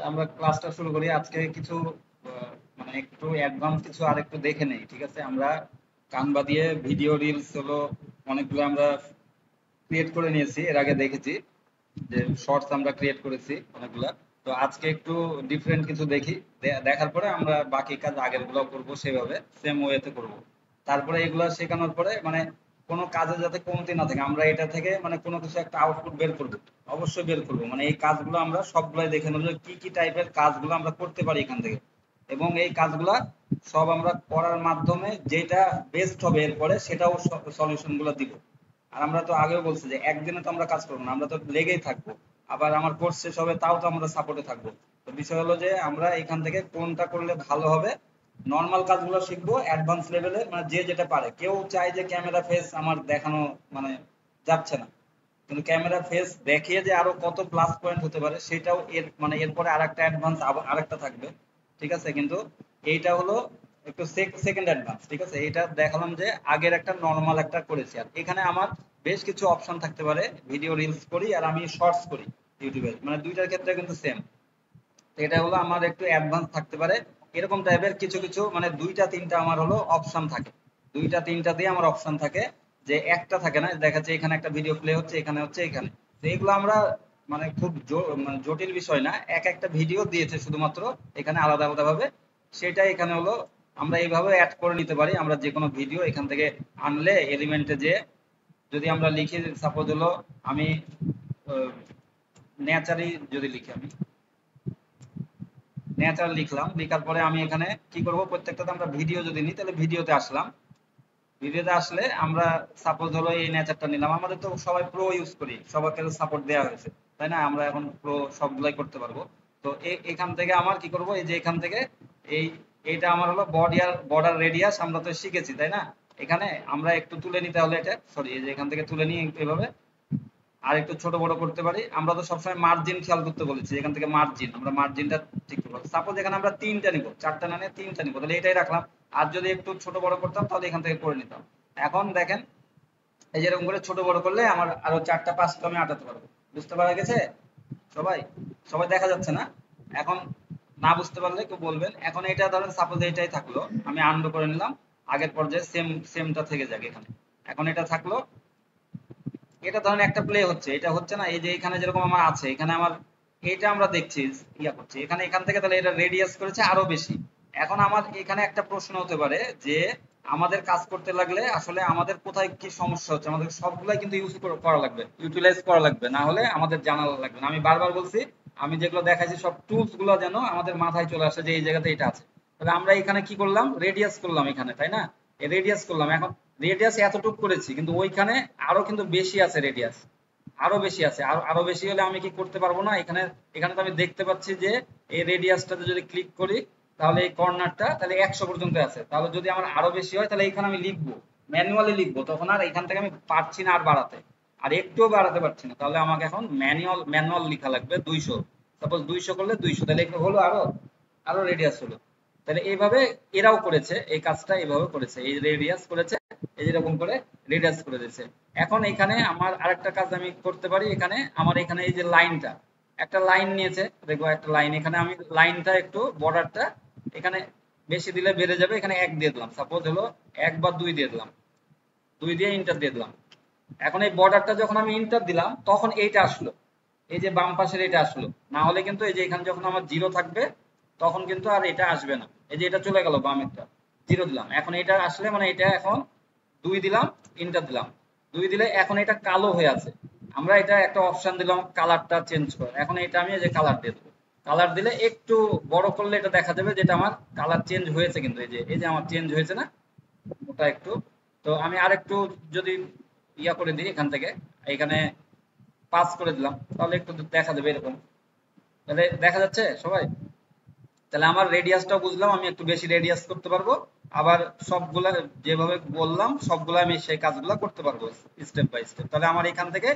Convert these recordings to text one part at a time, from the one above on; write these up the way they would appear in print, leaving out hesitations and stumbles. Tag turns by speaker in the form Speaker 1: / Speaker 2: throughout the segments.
Speaker 1: আমরা ক্লাসটা শুরু করি আজকে কিছু মানে একটু অ্যাডভান্স কিছু আর একটু দেখে নেই, ঠিক আছে? আমরা কানভা দিয়ে ভিডিও রিলস হলো অনেকগুলো আমরা ক্রিয়েট করে নিয়েছি, এর আগে দেখেছি যে শর্টস আমরা ক্রিয়েট করেছি অনেকগুলা। তো আজকে একটু ডিফারেন্ট কিছু দেখি, দেখার পরে আমরা বাকি কাজ আগের গুলো করবো সেভাবে সেম ওয়েতে করব। তারপরে এগুলা শেখানোর পরে মানে কোনো কাজে যাতে কমতি না থাকে, আমরা এটা থেকে মানে কোনো কিছু একটা আউটপুট বের করবো, অবশ্যই বের করবো। মানে এই কাজগুলো আমরা সবগুলাই দেখে নেবো যে কি কি টাইপের কাজগুলো আমরা করতে পারি এখান থেকে, এবং এই কাজগুলা সব আমরা করার মাধ্যমে যেটা বেস্ট হবে এরপরে সেটাও সলিউশন গুলো দিব। আর আমরা তো আগেও বলছি যে একদিনে তো আমরা কাজ করবো না, আমরা তো লেগেই থাকবো। আবার আমার কোর্স শেষ হবে তাও তো আমরা সাপোর্টে থাকবো। তো বিষয় হলো যে আমরা এখান থেকে কোনটা করলে ভালো হবে। নর্মাল কাজগুলো শিখবো অ্যাডভান্স লেভেলে, মানে যে যেটা পারে। কেউ চায় যে ক্যামেরা ফেস আমার দেখানো মানে যাচ্ছে না, কিন্তু ক্যামেরা ফেস দেখিয়ে যে আরো কত প্লাস পয়েন্ট হতে পারে সেটাও এর মানে এরপরে আরেকটা অ্যাডভান্স আরেকটা থাকবে, ঠিক আছে? কিন্তু এইটা হলো একটু সেকেন্ড অ্যাডভান্স, ঠিক আছে? এটা দেখালাম যে আগের একটা নর্মাল একটা করেছি। আর এখানে আমার বেশ কিছু অপশন থাকতে পারে, ভিডিও রিলস করি আর আমি শর্টস করি ইউটিউবে, মানে দুইটার ক্ষেত্রে কিন্তু সেম। এটা হলো আমার একটু অ্যাডভান্স থাকতে পারে, এরকম টাইপের কিছু কিছু মানে দুইটা তিনটা আমার হলো অপশন থাকে। দুইটা তিনটা দিয়ে আমার অপশন থাকে, যে একটা থাকে না, দেখা যাচ্ছে এখানে একটা ভিডিও প্লে হচ্ছে, এখানে হচ্ছে, এখানে। তো এগুলো আমরা মানে খুব মানে জটিল বিষয় না, এক একটা ভিডিও দিয়েছে শুধুমাত্র এখানে আলাদা আলাদা ভাবে, সেটাই এখানে হলো আমরা এইভাবে অ্যাড করে নিতে পারি। আমরা যে কোনো ভিডিও এখান থেকে আনলে এলিমেন্টে যে যদি আমরা লিখি সাপোজ হলো আমি নেচারি যদি লিখি, আমি ন্যাচারাল লিখলাম, লিখার পরে আমি এখানে কি করব, প্রত্যেকটাতে আমরা ভিডিও যদি নিই তাহলে ভিডিওতে আসলাম। ভিডিওতে আসলে আমরা সাপোজ হলো এই নেচারটা নিলাম, আমাদের তো সবাই প্রো ইউজ করি, সবাইকে সাপোর্ট দেওয়া হয়েছে, তাই না? আমরা এখন প্রো সবগুলাই করতে পারবো। তো এখান থেকে আমার কি করব, এই যে এখান থেকে এই এইটা আমার হলো বর্ডার রেডিয়াস, আমরা তো শিখেছি তাই না? এখানে আমরা একটু তুলে নিতে হলে এটা সরি, এই যে এখান থেকে তুলে নিই এভাবে, আর একটু ছোট বড় করতে পারি। আমরা তো সবসময় মার্জিন খেয়াল করতে বলেছি, এখান থেকে মার্জিন আমরা মার্জিনটা ঠিক করবো। সাপোজ এখানে আমরা তিনটা নিব, চারটা না নিয়ে তিনটা নিব, তাহলে এটাই রাখলাম। আর যদি একটু ছোট বড় করতাম তাহলে এখান থেকে করে নিতাম। এখন দেখেন এই যেরকম করে ছোট বড় করলে আমার আরো চারটা পাঁচটা আমি আটাতে পারবো। বুঝতে পারা গেছে সবাই? সবাই দেখা যাচ্ছে না? এখন না বুঝতে পারলে কেউ বলবেন। এখন এটা ধরেন সাপোজ এটাই থাকলো, আমি আনডু করে নিলাম, আগের পর্যায়ে সেমটা থেকে যাক এখানে। এখন এটা থাকলো, এটা ধরেন একটা প্লে হচ্ছে, এটা হচ্ছে না, এই যে এখানে যেরকম আমার আছে, এখানে আমার এটা আমরা দেখছি ইয়া করছি, এখানে এখান থেকে তাহলে এটা রেডিয়াস করেছে আরো বেশি। এখন আমার এখানে একটা প্রশ্ন হতে পারে যে আমাদের কাজ করতে লাগলে আসলে আমাদের কোথায় কি সমস্যা হচ্ছে, আমাদের সবগুলাই কিন্তু ইউজ করা লাগবে, ইউটিলাইজ করা লাগবে, না হলে আমাদের জানা লাগবে না। আমি বারবার বলছি, আমি যেগুলো দেখাইছি সব টুলস গুলো যেন আমাদের মাথায় চলে আসে যে এই জায়গাতে এটা আছে। তাহলে আমরা এখানে কি করলাম, রেডিয়াস করলাম এখানে, তাই না? রেডিয়াস করলাম। এখন রেডিয়াস এতটুকু করেছি, কিন্তু ওইখানে আরো কিন্তু বেশি আছে রেডিয়াস, আরো বেশি আছে। আরো আরো বেশি হলে আমি কি করতে পারবো না, এখানে এখানে তো আমি দেখতে পাচ্ছি যে এই রেডিয়াসটাতে যদি ক্লিক করি তাহলে এই কর্নারটা তাহলে 100 পর্যন্ত আছে। তাহলে যদি আমার আরো বেশি হয় তাহলে এখানে আমি লিখবো, ম্যানুয়ালি লিখবো, তখন আর এখান থেকে আমি পারছি না আর বাড়াতে, আর একটুও বাড়াতে পারছি না। তাহলে আমাকে এখন ম্যানুয়াল লেখা লাগবে 200। সাপোজ 200 করলে 200, তাহলে হলো আরো আরো রেডিয়াস হলো। তাহলে এইভাবে এরাও করেছে এই কাজটা, এইভাবে করেছে, এই রেডিয়াস করেছে, এই যেরকম করে রেডিয়াস করে দিয়েছে। এখন এখানে আমার আরেকটা কাজ আমি করতে পারি, এখানে আমার এখানে এই যে লাইনটা, একটা লাইন নিয়েছে, দেখবো একটা লাইন, এখানে আমি লাইনটা একটু বর্ডারটা এখানে বেশি দিলে বেড়ে যাবে, এখানে 1 দিয়ে দিলাম, সাপোজ হলো 1 বা 2 দিয়ে দিলাম, 2 দিয়ে ইন্টার দিয়ে দিলাম। এখন এই বর্ডারটা যখন আমি ইন্টার দিলাম তখন এইটা আসলো, এই যে বাম পাশের এটা আসলো। না হলে কিন্তু এই যে এখানে যখন আমার জিরো থাকবে তখন কিন্তু আর এটা আসবে না, এই যে এটা চলে গেল বামেরটা, জিরো দিলাম। এখন এটা আসলে মানে এটা এখন 2 দিলাম, ইন্টার দিলাম, 2 দিলে এখন এটা কালো হয়ে আছে। আমরা এটা একটা অপশন দিলাম কালারটা চেঞ্জ করার, এখন এটা আমি এই যে কালার দিয়ে দেবো। কালার দিলে একটু বড় করলে এটা দেখা যাবে যেটা আমার কালার চেঞ্জ হয়েছে, কিন্তু এই যে আমার চেঞ্জ হয়েছে না ওটা একটু। তো আমি আরেকটু যদি ইয়া করে দিই এখান থেকে, এখানে পাস করে দিলাম, তাহলে একটু দেখা যাবে এরকম। তাহলে দেখা যাচ্ছে সবাই? তাহলে আমার রেডিয়াসটাও বুঝলাম, আমি একটু বেশি রেডিয়াস করতে পারবো। আবার সবগুলা যেভাবে বললাম সবগুলা আমি সেই কাজগুলা করতে পারবো স্টেপ বাই স্টেপ। তাহলে আমার এখান থেকে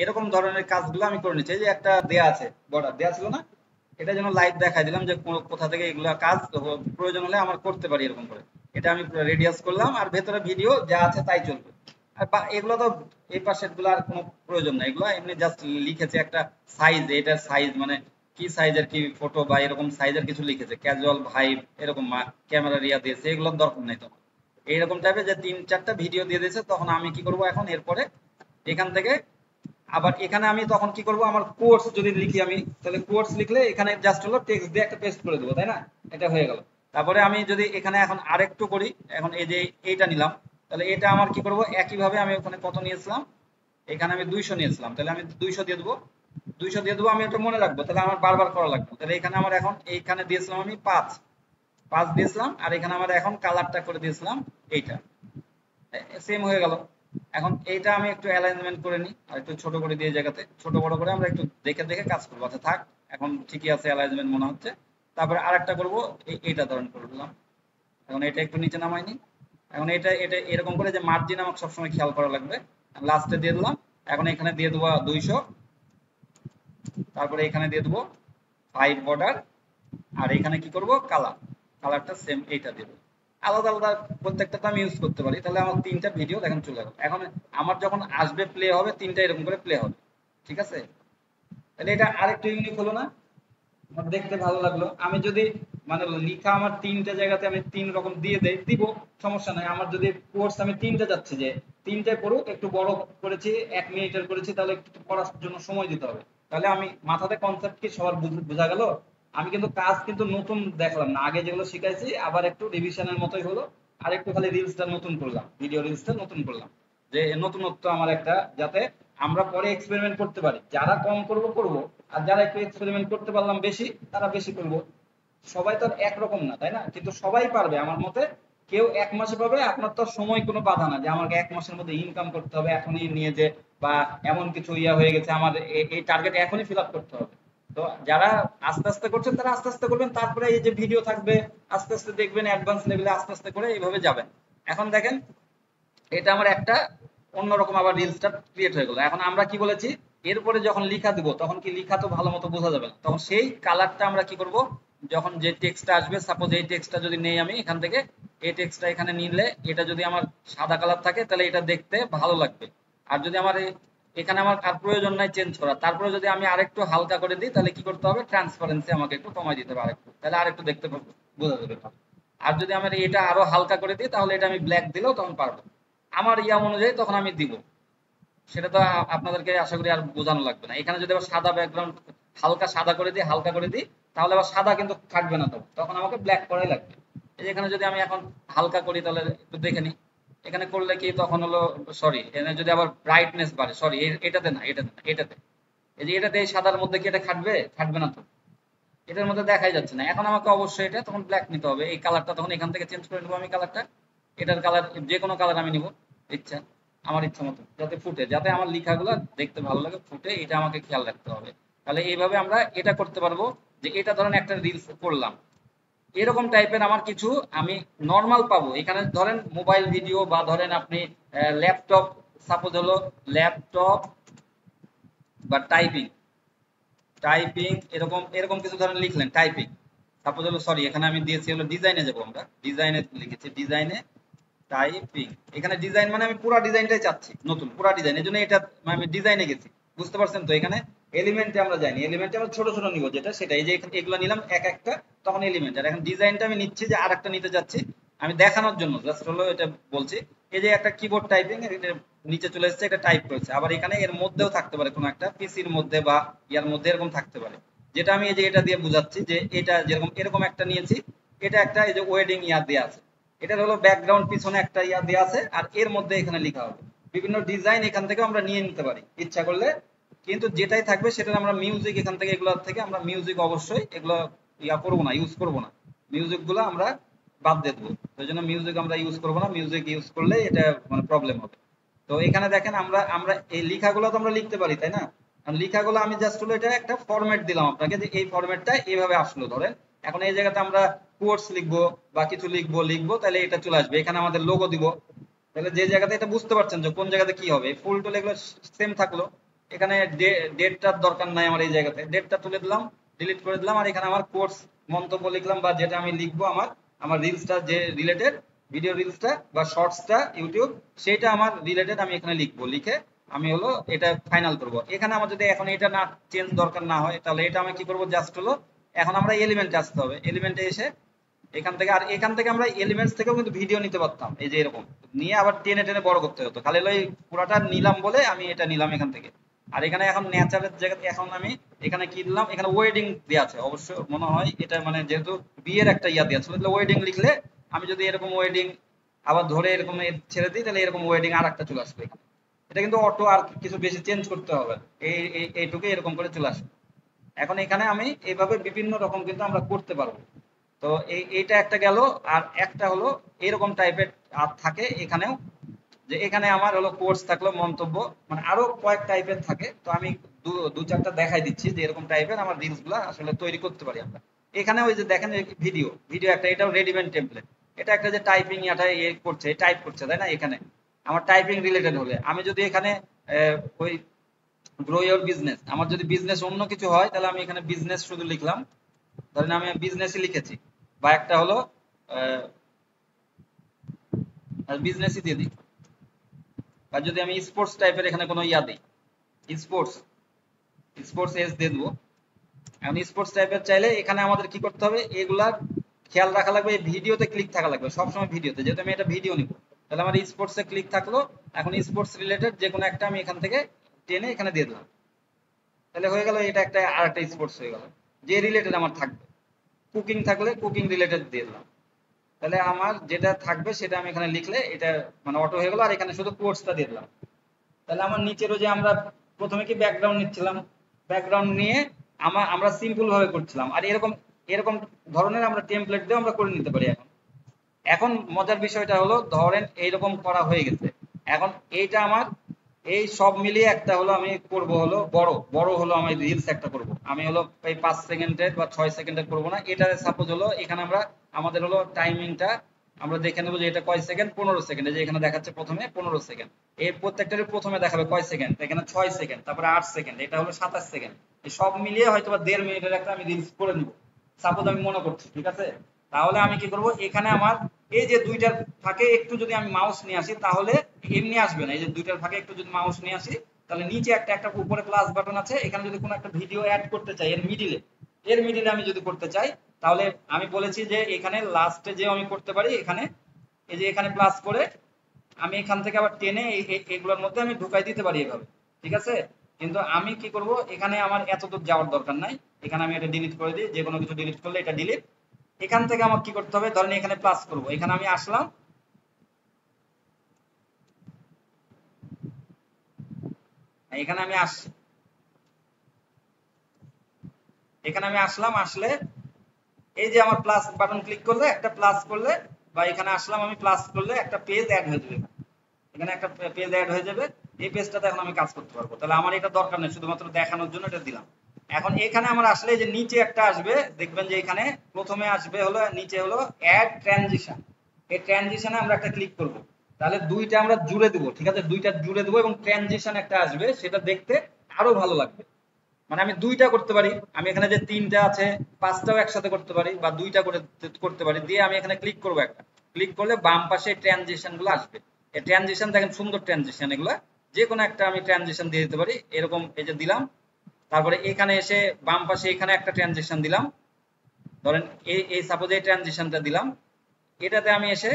Speaker 1: এরকম ধরনের কাজগুলো আমি করে নিচ্ছি। এই যে একটা দেয়া আছে, বর্ডার দেয়া ছিল না, এটা যেন লাইভ দেখাই দিলাম যে কোথা থেকে এগুলা কাজ প্রয়োজন হলে আমার করতে পারি এরকম করে। এটা আমি রেডিয়াস করলাম, আর ভেতরে ভিডিও যা আছে তাই চলবে। আর এগুলো তো এই পাশের গুলো আর কোনো প্রয়োজন নাই, এগুলো এমনি জাস্ট লিখেছে একটা সাইজ, এটা সাইজ মানে কি সাইজের কি ফটো বা এরকম সাইজের কিছু লিখেছে, ক্যাজুয়াল ভাইব এরকম ক্যামেরা রিয়া দিয়েছে, এগুলোর দরকার নেই তোমার। এইরকম টাইপের যে 3-4টা ভিডিও দিয়ে দিয়েছে, তখন আমি কি করব এখন এরপরে এখান থেকে আবার এখানে আমি তখন কি করব, আমার কোর্স যদি লিখি আমি, তাহলে কোর্স লিখলে এখানে জাস্ট হলো টেক্সট দিয়ে একটা পেস্ট করে দেবো, তাই না? এটা হয়ে গেল। তারপরে আমি যদি এখানে এখন আরেকটু করি, এখন এই যে এইটা নিলাম, তাহলে এটা আমার কি করব, একইভাবে আমি ওখানে কত নিয়েছিলাম, এখানে আমি 200 নিয়েছিলাম, তাহলে আমি 200 দিয়ে দেবো। 200 দিয়ে দেবো, আমি এটা মনে রাখবো, তাহলে আমার বারবার করা লাগবে। তাহলে এখানে আমার এখন এইখানে দিয়েছিলাম আমি 5 দিয়েছিলাম, আর এখানে আমার এখন কালারটা করে দিয়েছিলাম এইটা, সেম হয়ে গেল। এখন এইটা আমি একটু অ্যালাইনমেন্ট করে নিই, আর একটু ছোট করে দিয়ে জায়গাতে ছোট বড় করে আমরা একটু দেখে দেখে কাজ করবো। আচ্ছা থাক, এখন ঠিকই আছে, অ্যালাইনমেন্ট মনে হচ্ছে। তারপরে আরেকটা করবো, এইটা ধরেন করে দিলাম। এখন এটা একটু নিচে নামাইনি। এখন এটা এটা এরকম করে যে মার্জিন আমাকে সবসময় খেয়াল করা লাগবে। লাস্টে দিয়ে দিলাম। এখন এখানে দিয়ে দেবো 200, তারপরে এখানে দিয়ে দেবো 5 বর্ডার, আর এখানে কি করব, কালারটা সেম এইটা দেবো। আলাদা আলাদা প্রত্যেকটা তো আমি ইউজ করতে পারি, তাহলে আমার 3টা ভিডিও দেখেন চলে গেল। এখন আমার যখন আসবে প্লে হবে, 3টা এরকম করে প্লে হবে, ঠিক আছে? তাহলে এটা আরেকটু ইউনিক হলো না? আমার দেখতে ভালো লাগলো। আমি যদি মানে লিখা আমার 3টে জায়গাতে আমি 3 রকম দিয়ে দেই, দিব, সমস্যা নাই। আমার যদি কোর্স আমি 3টে যাচ্ছি যে 3টে করুক, একটু বড় করেছি, 1 মিনিটের করেছি, তাহলে একটু পড়ার জন্য সময় দিতে হবে। তাহলে আমি মাথাতে কনসেপ্ট কি সবার বোঝা গেল? আমি কিন্তু কাজ কিন্তু নতুন দেখলাম না, আগে যেগুলো শিখাইছি আবার একটু রিভিশনের মতোই হলো। আর একটু খালি রিলসটা নতুন করলাম, ভিডিও রিলসটা নতুন করলাম, যে নতুনত্ব আমার একটা, যাতে আমরা পরে এক্সপেরিমেন্ট করতে পারি। যারা কম করব করব, আর যারা একটু এক্সপেরিমেন্ট করতে পারলাম বেশি, তারা বেশি করব। সবাই তো আর একরকম না, তাই না? কিন্তু সবাই পারবে আমার মতে। কেউ 1 মাসে পাবে, আপনার তো সময় কোনো বাধা না যে আমাকে 1 মাসের মধ্যে ইনকাম করতে হবে এখনই নিয়ে যে, বা এমন কিছু হয়ে গেছে আমার এই টার্গেট এখনই ফিল আপ করতে হবে। তো যারা আস্তে আস্তে করছেন তারা আস্তে আস্তে করবেন, তারপরে এই যে ভিডিও থাকবে, আস্তে আস্তে দেখবেন অ্যাডভান্স লেভেলে আস্তে আস্তে করে এইভাবে যাবেন। এখন দেখেন, এটা আমার একটা অন্যরকম আবার রিলসটা ক্রিয়েট হয়ে গেল। এখন আমরা কি বলেছি, এরপরে যখন লিখা দিব, তখন কি লিখা তো ভালো মতো বোঝা যাবে না, তখন সেই কালারটা আমরা কি করব, যখন যে টেক্সটটা আসবে, সাপোজ এই টেক্সটটা যদি নেই আমি এখান থেকে, এই টেক্সটটা এখানে নিলে, এটা যদি আমার সাদা কালার থাকে তাহলে এটা দেখতে ভালো লাগবে। আর যদি আমার এখানে আমার আর প্রয়োজন নাই চেঞ্জ করা, তারপরে যদি আমি আরেকটু হালকা করে দিই, তাহলে কি করতে হবে, ট্রান্সপারেন্সি আমাকে একটু কমাই দিতে হবে আরেকটু, তাহলে আরেকটু দেখতে বোঝা যাবে ভালো। আর যদি আমার এটা আরো হালকা করে দিই, তাহলে এটা আমি ব্ল্যাক দিলেও তখন পারবো আমার ইয়া অনুযায়ী, তখন আমি দিব। সেটা তো আপনাদেরকে আশা করি আর বোঝানো লাগবে না। এখানে যদি আবার সাদা ব্যাকগ্রাউন্ড হালকা সাদা করে দিই, হালকা করে দিই, তাহলে আবার সাদা কিন্তু থাকবে না, তখন তখন আমাকে ব্ল্যাক করাই লাগবে। এই যে এখানে যদি আমি এখন হালকা করি, তাহলে একটু দেখে নিই, এখানে করলে কি তখন হলো, সরি, এখানে যদি আবার ব্রাইটনেস বাড়ে, সরি এটাতে না, এটাতে না, এটাতে, এই যে এটাতে, এই সাদার মধ্যে কি এটা খাটবে? খাটবে না তো, এটার মধ্যে দেখাই যাচ্ছে না। এখন আমাকে অবশ্যই এটা তখন ব্ল্যাক নিতে হবে, এই কালারটা তখন এখান থেকে চেঞ্জ করে নেবো আমি কালারটা। এটার কালার যে কোনো কালার আমি নিব, ইচ্ছা, আমার ইচ্ছা মতো, যাতে ফুটে, যাতে আমার লেখাগুলো দেখতে ভালো লাগে, ফুটে, এটা আমাকে খেয়াল রাখতে হবে। তাহলে এইভাবে আমরা এটা করতে পারবো, যে এটা ধরেন একটা রিলস করলাম, এরকম টাইপের আমার কিছু আমি নর্মাল পাবো। এখানে ধরেন মোবাইল ভিডিও, বা ধরেন আপনি ল্যাপটপ, সাপোজ হলো ল্যাপটপ বা টাইপিং, টাইপিং এরকম এরকম কিছু ধরেন লিখলেন, টাইপিং, সাপোজ হলো, সরি, এখানে আমি দিয়েছি হলো ডিজাইনে যাবো, আমরা ডিজাইনে লিখেছি, ডিজাইনে টাইপিং। এখানে ডিজাইন মানে আমি পুরো ডিজাইনটাই চাচ্ছি, নতুন পুরো ডিজাইন, এই জন্য এটা আমি ডিজাইনে গেছি। বুঝতে পারছেন তো? এখানে এলিমেন্টে আমরা যাইনি, এলিমেন্টে আমরা ছোট ছোট নিব, যেটা সেটা, এই যে এগুলো নিলাম এক একটা, তখন এলিমেন্ট। আর এখন ডিজাইনটা আমি নিচ্ছি যে আরেকটা নিতে যাচ্ছি, আমি দেখানোর জন্য জাস্ট হলো এটা বলছি। এই যে একটা কিবোর্ড টাইপিং, নিচে চলে এসেছে, এটা টাইপ করেছে, আবার এখানে এর মধ্যেও থাকতে পারে কোনো একটা পিসির মধ্যে বা ইয়ার মধ্যে, এরকম থাকতে পারে। যেটা আমি এই যে এটা দিয়ে বুঝাচ্ছি, যে এটা যেরকম এরকম একটা নিয়েছি, এটা একটা এই যে ওয়েডিং ইয়ার দেওয়া আছে, এটার হলো ব্যাকগ্রাউন্ড পিছনে একটা ইয়া দেওয়া আছে, আর এর মধ্যে এখানে লেখা হবে বিভিন্ন ডিজাইন, এখান থেকে আমরা নিয়ে নিতে পারি ইচ্ছা করলে। কিন্তু যেটাই থাকবে সেটা আমরা মিউজিক, এখান থেকে এগুলো থেকে আমরা মিউজিক অবশ্যই এগুলো ইয়া করবো না, ইউজ করবো না, মিউজিক গুলো আমরা বাদ দিয়ে দেবো। ওই জন্য মিউজিক আমরা ইউজ করবো না, মিউজিক ইউজ করলে এটা মানে প্রবলেম হবে। তো এখানে দেখেন, আমরা আমরা এই লেখাগুলো তো আমরা লিখতে পারি, তাই না? লেখাগুলো আমি জাস্ট হলো এটা একটা ফরম্যাট দিলাম আপনাকে, যে এই ফরম্যাটটা এইভাবে আসলো ধরেন। এখন এই জায়গাতে আমরা কোটস লিখবো বা কিছু লিখবো, তাহলে এটা চলে আসবে, এখানে আমাদের লোগো দিব। তাহলে যে জায়গাতে এটা বুঝতে পারছেন যে কোন জায়গাতে কি হবে, ফুল টুল এগুলো সেম থাকলো। এখানে ডেটটার দরকার নাই আমার, এই জায়গাতে ডেটটা তুলে দিলাম, ডিলিট করে দিলাম, আর এখানে আমার কোর্স মন্তব্য লিখলাম, বা যেটা আমি লিখবো আমার আমার রিলসটা যে রিলেটেড, ভিডিও রিলসটা বা শর্টসটা ইউটিউব, সেটা আমার রিলেটেড আমি এখানে লিখবো, লিখে আমি হলো এটা ফাইনাল করব। এখানে আমার যদি এখন এটা না চেঞ্জ দরকার না হয়, তাহলে এটা আমি কি করব, জাস্ট হলো এখন আমরা এলিমেন্টে আসতে হবে। এলিমেন্টে এসে এখান থেকে, আর এখান থেকে আমরা এলিমেন্টস থেকেও কিন্তু ভিডিও নিতে পারতাম, এই যে এরকম নিয়ে আবার টেনে টেনে বড় করতে হতো। খালি হলো এই পুরাটা নিলাম বলে আমি এটা নিলাম এখান থেকে। আর এখানে এখন নেচারের জায়গাতে এখন আমি এখানে কি দিলাম, এখানে ওয়েডিং দেওয়া আছে অবশ্য মনে হয় এটা, মানে যেহেতু বিয়ের একটা ইয়া দেওয়া আছে, ওয়েডিং লিখলে আমি যদি এরকম ওয়েডিং আবার ধরে এরকম ছেড়ে দিই, তাহলে এরকম ওয়েডিং আর একটা চলে আসবে এখানে। এটা কিন্তু অটো, আর কিছু বেশি চেঞ্জ করতে হবে না। এইটুকু এরকম করে চলে আসবে। এখন এখানে আমি এইভাবে বিভিন্ন রকম কিন্তু আমরা করতে পারবো। তো এইটা একটা গেল। আর একটা হলো এরকম টাইপের আর থাকে এখানেও, যে এখানে আমার হলো কোর্স থাকলো, মন্তব্য, মানে আরো কয়েক টাইপের থাকে। তো আমি দু চারটা দেখাই দিচ্ছি যে এরকম টাইপের আমার রিলস গুলা আসলে তৈরি করতে পারি আমরা। এখানে ওই যে দেখেন ভিডিও, ভিডিও একটা, এটাও রেডিমেড টেমপ্লেট। এটা একটা যে টাইপিং এটা করছে, টাইপ করছে, তাই না? এখানে আমার টাইপিং রিলেটেড হলে আমি যদি এখানে ওই গ্রো ইওর বিজনেস, আমার যদি বিজনেস অন্য কিছু হয়, তাহলে আমি এখানে বিজনেস শুধু লিখলাম, ধরেন আমি বিজনেসই লিখেছি, বা একটা হলো বিজনেসই দিয়ে দিই। আর যদি আমি স্পোর্টস টাইপের এখানে কোনো ইয়া দিই, স্পোর্টস, স্পোর্টস এস দিয়ে দেবো। এখন স্পোর্টস টাইপের চাইলে এখানে আমাদের কি করতে হবে, এগুলা খেয়াল রাখা লাগবে, এই ভিডিওতে ক্লিক থাকা লাগবে সবসময় ভিডিওতে, যেহেতু আমি এটা ভিডিও নিব। তাহলে আমার স্পোর্টসে ক্লিক থাকলো। এখন স্পোর্টস রিলেটেড যে কোনো একটা আমি এখান থেকে টেনে এখানে দিয়ে দিলাম, তাহলে হয়ে গেল এটা একটা আর একটা স্পোর্টস হয়ে গেল, যে রিলেটেড আমার থাকবে। কুকিং থাকলে কুকিং রিলেটেড দিয়ে দিলাম, তাহলে আমার যেটা থাকবে সেটা আমি এখানে লিখলে এটা মানে অটো হয়ে গেল। আর এখানে শুধু কোর্সটা দিয়ে দিলাম। তাহলে আমার নিচেরও যে আমরা প্রথমে কি ব্যাকগ্রাউন্ড নিচ্ছিলাম, ব্যাকগ্রাউন্ড নিয়ে আমরা সিম্পল ভাবে করছিলাম, আর এরকম এরকম ধরনের আমরা টেমপ্লেট দিয়ে আমরা করে নিতে পারি। এখন এখন মজার বিষয়টা হলো, ধরেন এইরকম করা হয়ে গেছে। এখন এইটা আমার এই সব মিলিয়ে একটা হলো আমি করব হলো বড় বড় হলো আমি রিলস একটা করব। আমি হলো এই 5 সেকেন্ডের বা 6 সেকেন্ডের করব না। এটা সাপোজ হলো এখানে আমরা আমাদের হলো টাইমিংটা আমরা দেখে নেবো যে এটা কয় সেকেন্ড, 15 সেকেন্ড। যে এখানে দেখাচ্ছে প্রথমে 15 সেকেন্ড, এর প্রত্যেকটার প্রথমে দেখাবে কয় সেকেন্ড, এখানে 6 সেকেন্ড, তারপরে 8 সেকেন্ড, এটা হলো 27 সেকেন্ড। এই সব মিলিয়ে হয়তো বা 1.5 মিনিটের একটা আমি রিলস করে নিব, সাপোজ আমি মনে করছি, ঠিক আছে? তাহলে আমি কি করব, এখানে আমার এই যে দুইটার ফাঁকে একটু যদি আমি মাউস নিয়ে আসি, তাহলে এমনি আসবে না। এই যে দুইটার ফাঁকে একটু যদি মাউস নিয়ে আসি, তাহলে নিচে একটা একটা উপরে প্লাস বাটন আছে, এখানে যদি কোনো একটা ভিডিও অ্যাড করতে চাই এর মিডিলে আমি যদি করতে চাই, তাহলে আমি বলেছি যে এখানে লাস্টে যে আমি করতে পারি, এখানে এই যে এখানে প্লাস করে আমি এখান থেকে আবার টেনে এগুলোর মধ্যে আমি ঢুকাই দিতে পারি এভাবে, ঠিক আছে? কিন্তু আমি কি করব, এখানে আমার এত দূর যাওয়ার দরকার নাই। এখানে আমি এটা ডিলিট করে দিই, যে কোনো কিছু ডিলিট করলে এটা ডিলিট। এখান থেকে আমার কি করতে হবে, ধরেন এখানে প্লাস করব, এখানে আমি আসলাম, এখানে আমি আস এখানে আমি আসলাম, আসলে এই যে আমার প্লাস বাটন ক্লিক করলে একটা প্লাস করলে, বা এখানে আসলাম আমি প্লাস করলে একটা পেজ অ্যাড হয়ে যাবে। এখানে একটা পেজ অ্যাড হয়ে যাবে, এই পেজটাতে এখন আমি কাজ করতে পারবো। তাহলে আমার এটা দরকার নেই, শুধুমাত্র দেখানোর জন্য এটা দিলাম। এখন এখানে আমার আসলে যে নিচে একটা আসবে, দেখবেন যে এখানে প্রথমে আসবে হলো নিচে হলো অ্যাড ট্রানজিশন। এই ট্রানজিশনে আমরা একটা ক্লিক করব, তাহলে দুইটা আমরা জুড়ে দেবো, ঠিক আছে? দুইটা জুড়ে দেবো এবং ট্রানজিশন একটা আসবে, সেটা দেখতে আরো ভালো লাগবে। মানে আমি দুইটা করতে পারি, আমি এখানে যে তিনটা আছে পাঁচটাও একসাথে করতে পারি, বা দুইটা করে করতে পারি। দিয়ে আমি এখানে ক্লিক করবো, একটা ক্লিক করলে বাম পাশে ট্রানজিশন গুলো আসবে। এই ট্রানজিশন দেখেন, সুন্দর ট্রানজিশন এগুলা। যে কোনো একটা আমি ট্রানজিশন দিয়ে দিতে পারি, এরকম এই যে দিলাম। তারপরে এখানে এসে বাম পাশে এখানে একটা ট্রানজিশন দিলাম, ধরেন এই সাপোজ এই ট্রানজিশনটা দিলাম। এটাতে আমি এসে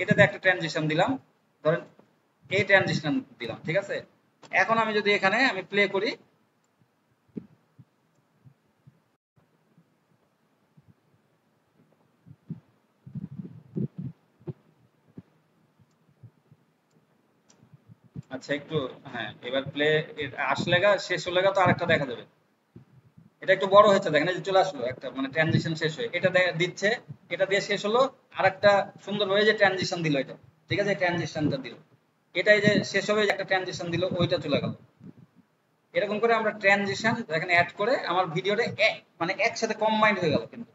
Speaker 1: এটাতে একটা ট্রানজিশন দিলাম, ধরেন এই ট্রানজিশন দিলাম, ঠিক আছে? এখন আমি যদি এখানে আমি প্লে করি, আচ্ছা একটু, হ্যাঁ এবার প্লে আসলে গা, শেষ হলে গা তো আরেকটা দেখা যাবে। এটা একটু বড় হয়েছে, দেখেন এই যে চলে আসলো একটা, মানে ট্রানজিশন শেষ হয়ে এটা দিচ্ছে, এটা দিয়ে শেষ হলো। আরেকটা সুন্দর হয়ে যে ট্রানজিশন দিল এটা, ঠিক আছে? ট্রানজিশনটা দিল, এটাই যে শেষ হবে, একটা ট্রানজিশন দিল, ওইটা চলে গেল। এরকম করে আমরা ট্রানজিশন এখানে অ্যাড করে আমার ভিডিওটা মানে একসাথে কম্বাইন্ড হয়ে গেল। কিন্তু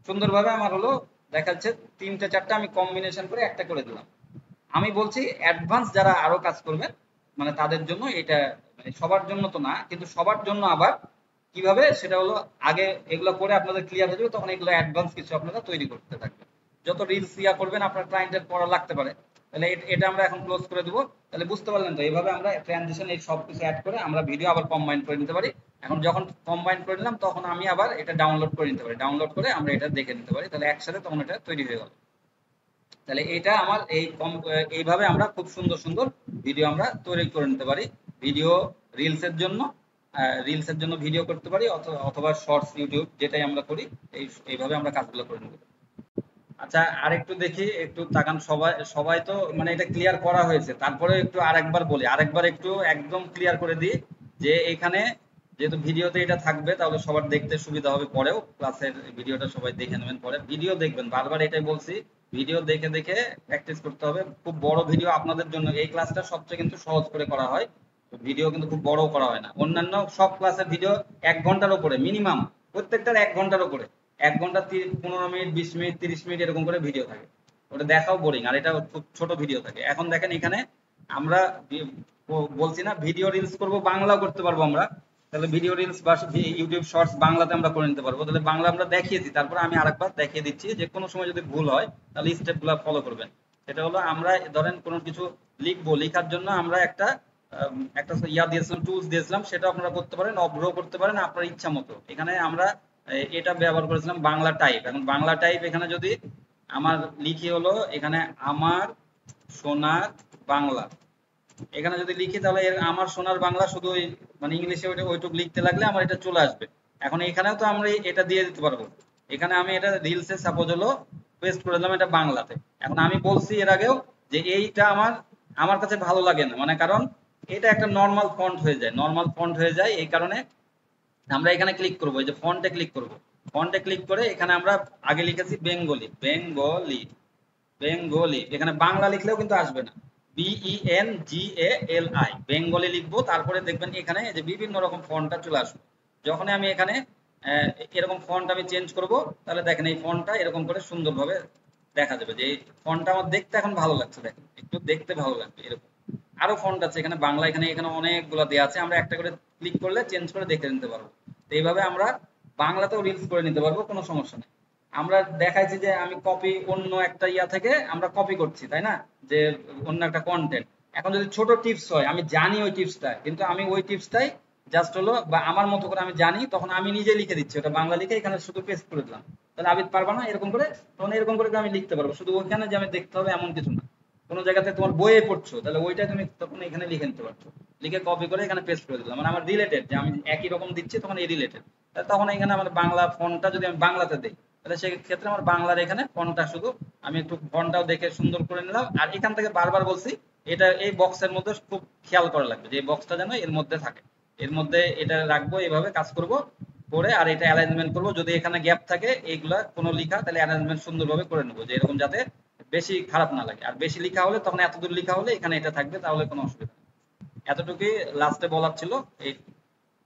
Speaker 1: সুন্দরভাবে আমার হলো দেখা যাচ্ছে তিনটে চারটা আমি কম্বিনেশন করে একটা করে দিলাম। আমি বলছি অ্যাডভান্স যারা আরো কাজ করবেন, মানে তাদের জন্য এটা, মানে সবার জন্য তো না, কিন্তু সবার জন্য আবার কিভাবে সেটা হলো, আগে এগুলো করে আপনাদের ক্লিয়ার হয়ে যাবে, তখন এগুলো অ্যাডভান্স কিছু আপনারা তৈরি করতে থাকবেন। যত রিলস ইয়া করবেন আপনার ক্লায়েন্টের পড়া লাগতে পারে, তাহলে এটা আমরা এখন ক্লোজ করে দেবো। তাহলে বুঝতে পারলেন তো, এইভাবে আমরা ট্রানজিশন এই সব কিছু অ্যাড করে আমরা ভিডিও আবার কম্বাইন করে নিতে পারি। এখন যখন কম্বাইন করে নিলাম তখন আমি আবার এটা ডাউনলোড করে নিতে পারি, ডাউনলোড করে আমরা এটা দেখে নিতে পারি, তাহলে একসাথে তখন এটা তৈরি হয়ে গেল। তাহলে এটা আমার এইভাবে আমরা খুব সুন্দর সুন্দর ভিডিও আমরা তৈরি করে নিতে পারি। ভিডিও রিলসের জন্য ভিডিও করতে পারি, অথবা শর্টস ইউটিউব যেটাই আমরা করি এইভাবে আমরা কাজগুলো করে নিতে পারি। আচ্ছা, আরেকটু দেখি, একটু তাকান সবাই। সবাই তো মানে এটা ক্লিয়ার করা হয়েছে, তারপরে একটু আরেকবার বলি, আরেকবার একটু একদম ক্লিয়ার করে দিই যে এখানে যেহেতু ভিডিওতে এটা থাকবে তাহলে সবার দেখতে সুবিধা হবে, পরেও ক্লাসের ভিডিওটা সবাই দেখে নেবেন, পরে ভিডিও দেখবেন, বারবার এটাই বলছি, ভিডিও দেখে দেখে প্র্যাকটিস করতে হবে। খুব বড় ভিডিও আপনাদের জন্য এই ক্লাসটা সবচেয়ে কিন্তু সহজ করে করা হয়, ভিডিও কিন্তু খুব বড় করা হয় না। অন্যান্য সব ক্লাসের ভিডিও 1 ঘন্টার উপরে মিনিমাম, প্রত্যেকটার 1 ঘন্টার উপরে, 1 ঘন্টা 15 মিনিট, 20 মিনিট, 30 মিনিট এরকম করে ভিডিও থাকে, ওটা দেখাও বোরিং, আর এটা খুব ছোট ভিডিও থাকে। এখন দেখেন এখানে আমরা বলছি না ভিডিও রিলস করব, বাংলাও করতে পারবো আমরা, তাহলে ভিডিও রিলস বা ইউটিউব শর্টস বাংলাতে আমরা করে নিতে পারবো। তাহলে বাংলা আমরা দেখিয়েছি, তারপরে আমি আরেকবার দেখিয়ে দিচ্ছি যে কোনো সময় যদি ভুল হয় তাহলে স্টেপগুলো ফলো করবেন। সেটা হলো আমরা ধরেন কোনো কিছু লিখবো, লেখার জন্য আমরা একটা দিয়েছিলাম, টুলস দিয়েছিলাম, সেটা আপনারা করতে পারেন, অগ্রহ করতে পারেন আপনার ইচ্ছা মতো। এখানে আমরা এটা ব্যবহার করেছিলাম বাংলা টাইপ। এখন বাংলা টাইপ এখানে যদি আমার লিখি হলো এখানে আমার সোনার বাংলা, এখানে যদি লিখি তাহলে আমার সোনার বাংলা শুধু মানে ইংলিশে ওইটুকু লিখতে লাগলে আমার এটা চলে আসবে। এখন এখানেও তো আমরা এটা দিয়ে দিতে পারবো, এখানে আমি এটা রিলসে সাপোজ হলো পেস্ট করে দিলাম এটা বাংলাতে। এখন আমি বলছি এর আগেও যে এইটা আমার কাছে ভালো লাগে না, মানে কারণ এটা একটা নর্মাল ফন্ট হয়ে যায়, এই কারণে আমরা এখানে ক্লিক করবো, এই যে ফন্টে ক্লিক করব, ফন্টে ক্লিক করে এখানে আমরা আগে লিখেছি বেঙ্গলি, এখানে বাংলা লিখলেও কিন্তু আসবে না, BENGALI, বেঙ্গলি লিখবো, তারপরে দেখবেন এখানে যে বিভিন্ন রকম ফন্টটা চলে আসবে। যখন আমি এখানে এরকম ফন্ট আমি চেঞ্জ করব, তাহলে দেখেন এই ফন্টটা এরকম করে সুন্দরভাবে দেখা যাবে যে এই ফন্টটা আমার দেখতে এখন ভালো লাগছে, দেখেন একটু দেখতে ভালো লাগবে। এরকম আরো ফন্ট আছে এখানে বাংলা, এখানে অনেকগুলো দেওয়া আছে, আমরা একটা করে ক্লিক করলে চেঞ্জ করে দেখে নিতে পারবো। তো এইভাবে আমরা বাংলাতেও রিলস করে নিতে পারবো, কোনো সমস্যা নেই। আমরা দেখাইছি যে আমি কপি অন্য একটা থেকে আমরা কপি করছি, তাই না, যে অন্য একটা কন্টেন্ট। এখন যদি ছোট টিপস হয়, আমি জানি ওই টিপসটা, কিন্তু আমি ওই টিপসটাই জাস্ট হলো বা আমার মতো করে আমি জানি, তখন আমি নিজে লিখে দিচ্ছি, ওটা বাংলা লিখে এখানে শুধু পেস্ট করে দিলাম। তাহলে আবিদ পারবা না এরকম করে, তখন এরকম করে আমি লিখতে পারবো, শুধু ওইখানে যে আমি দেখতে হবে এমন কিছু না। কোনো জায়গাতে তোমার বইয়ে পড়ছো, তাহলে ওইটা তুমি তখন এখানে লিখে নিতে পারছো, লিখে কপি করে এখানে পেস্ট করে দিলাম, মানে আমার রিলেটেড, যে আমি একই রকম দিচ্ছি তখন এই রিলেটেড, তখন এখানে আমার বাংলা ফন্টটা যদি আমি বাংলাতে দিই, তাহলে সেই ক্ষেত্রে আমার বাংলার এখানে ফন্টটা শুধু আমি একটু ফন্টটাও দেখে সুন্দর করে নিলাম। আর এখান থেকে বারবার বলছি এটা এই বক্সের মধ্যে খুব খেয়াল করা লাগবে যে এই বক্সটা যেন এর মধ্যে থাকে, এর মধ্যে এটা রাখবো, এইভাবে কাজ করব করে, আর এটা অ্যারেঞ্জমেন্ট করবো। যদি এখানে গ্যাপ থাকে এইগুলা কোনো লিখা, তাহলে অ্যারেঞ্জমেন্ট সুন্দরভাবে করে নেবো, যে এরকম যাতে বেশি খারাপ না লাগে। আর বেশি লিখা হলে তখন এতদূর লিখা হলে এখানে এটা থাকবে, তাহলে কোনো অসুবিধা নেই। এতটুকুই লাস্টে বলার ছিল। এই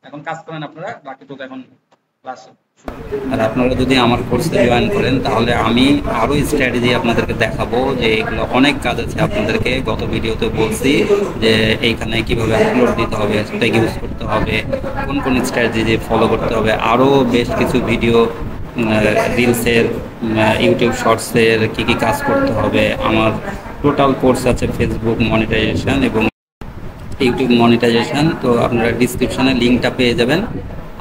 Speaker 1: এখন কাজ করেন আপনারা, বাকিটুকু এখন ক্লাস। আর আপনারা যদি আমার কোর্সে জয়েন করেন তাহলে আমি আরো স্ট্র্যাটেজি আপনাদেরকে দেখাবো, যে এগুলো অনেক কাজ আছে। আপনাদেরকে গত ভিডিওতে বলছি যে এইখানে কিভাবে আপলোড দিতে হবে, ট্যাগ ইউজ করতে হবে, কোন কোন স্ট্র্যাটেজি ফলো করতে হবে, আরো বেশ কিছু ভিডিও রিলসের, ইউটিউব শর্টসের কি কি কাজ করতে হবে। আমার টোটাল কোর্স আছে ফেসবুক মনিটাইজেশন এবং ইউটিউব মনিটাইজেশন, তো আপনারা ডিসক্রিপশনে লিঙ্কটা পেয়ে যাবেন।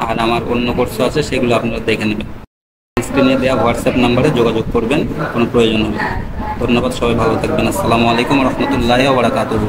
Speaker 1: আর আমার অন্য কোর্সও আছে, সেগুলো আপনারা দেখে নেবেন। স্ক্রিনে দেওয়া হোয়াটসঅ্যাপ নাম্বারে যোগাযোগ করবেন কোনো প্রয়োজন হবে। ধন্যবাদ, সবাই ভালো থাকবেন। আসসালামু আলাইকুম রহমতুল্লাহি ওয়া বারাকাতুহু।